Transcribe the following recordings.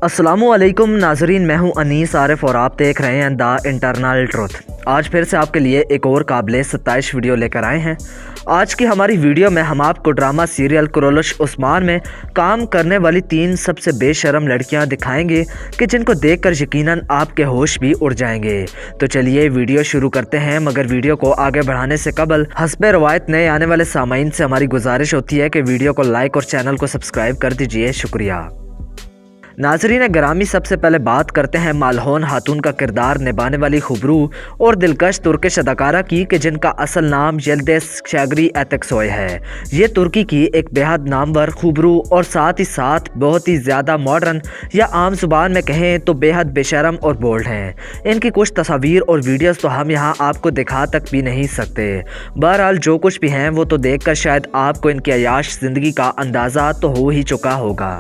अस्सलामुअलैकुम नाजरीन, मैं हूं अनीस आरिफ और आप देख रहे हैं द इंटरनल ट्रुथ। आज फिर से आपके लिए एक और काबिल 27 वीडियो लेकर आए हैं। आज की हमारी वीडियो में हम आपको ड्रामा सीरियल कुरोलश उस्मान में काम करने वाली 3 सबसे बेशरम लड़कियां दिखाएंगे कि जिनको देखकर यकीनन आपके होश भी उड़ जाएंगे। तो चलिए वीडियो शुरू करते हैं, मगर वीडियो को आगे बढ़ाने से कबल हस्बे रवायत नए आने वाले सामाइन से हमारी गुजारिश होती है कि वीडियो को लाइक और चैनल को सब्सक्राइब कर दीजिए। शुक्रिया। नाजरीन ग्रामी, सबसे पहले बात करते हैं मालहोन खातून का किरदार निभाने वाली खुबरू और दिलकश तुर्किश अदाकारा की कि जिनका असल नाम यल्दिज शैगरी एतकसोय है। ये तुर्की की एक बेहद नामवर खुबरू और साथ ही साथ बहुत ही ज़्यादा मॉडर्न या आम जुबान में कहें तो बेहद बेशरम और बोल्ड हैं। इनकी कुछ तस्वीर और वीडियोस तो हम यहाँ आपको दिखा तक भी नहीं सकते। बहरहाल जो कुछ भी हैं वो तो देखकर शायद आपको इनकी अयाश ज़िंदगी का अंदाज़ा तो हो ही चुका होगा।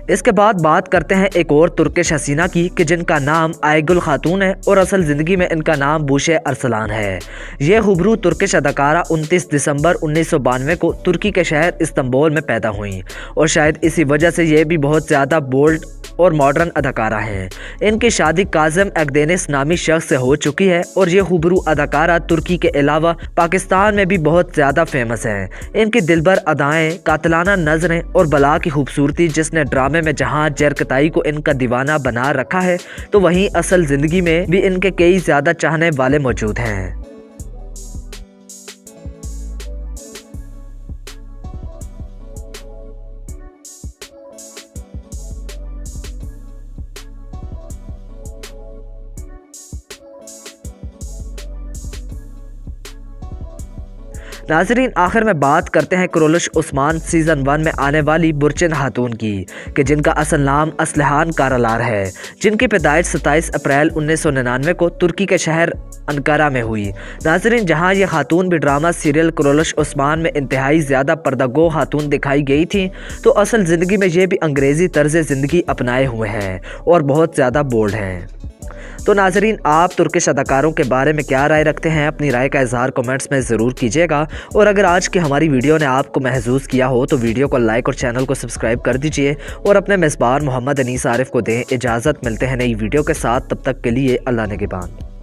इसके बाद बात करते हैं एक और तुर्किश हसीना की कि जिनका नाम आयगुल खातून है और असल ज़िंदगी में इनका नाम बुशे अरसलान है। ये खुबरू तुर्किश अदाकारा 29 दिसंबर 1992 को तुर्की के शहर इस्तांबुल में पैदा हुई और शायद इसी वजह से ये भी बहुत ज़्यादा बोल्ड और मॉडर्न अदाकारा हैं। इनकी शादी काजिम एक्देनिस नामी शख्स से हो चुकी है और ये खुबरू अदाकारा तुर्की के अलावा पाकिस्तान में भी बहुत ज़्यादा फेमस हैं। इनकी दिलबर अदाएँ, कातलाना नज़रें और बला की खूबसूरती जिसने ड्रामे में जहां जरकताई को इनका दीवाना बना रखा है, तो वहीं असल ज़िंदगी में भी इनके कई ज़्यादा चाहने वाले मौजूद हैं। नाजरीन आखिर में बात करते हैं कुरोलश उस्मान सीज़न 1 में आने वाली बुरचिन खातून की कि जिनका असल नाम असलहान कारलार है, जिनकी पैदाइश 27 अप्रैल 1999 को तुर्की के शहर अंकारा में हुई। नाजरीन जहां ये खातून भी ड्रामा सीरियल कुरोलश उस्मान में इंतहाई ज़्यादा पर्दागो खातून दिखाई गई थी, तो असल ज़िंदगी में ये भी अंग्रेज़ी तर्ज ज़िंदगी अपनाए हुए हैं और बहुत ज़्यादा बोल्ड हैं। तो नाजरीन आप तुर्किश अदाकारों के बारे में क्या राय रखते हैं? अपनी राय का इजहार कमेंट्स में ज़रूर कीजिएगा और अगर आज की हमारी वीडियो ने आपको महसूस किया हो तो वीडियो को लाइक और चैनल को सब्सक्राइब कर दीजिए और अपने मेज़बान मोहम्मद अनीस आरिफ को दें इजाज़त। मिलते हैं नई वीडियो के साथ, तब तक के लिए अल्लाह निगहबान।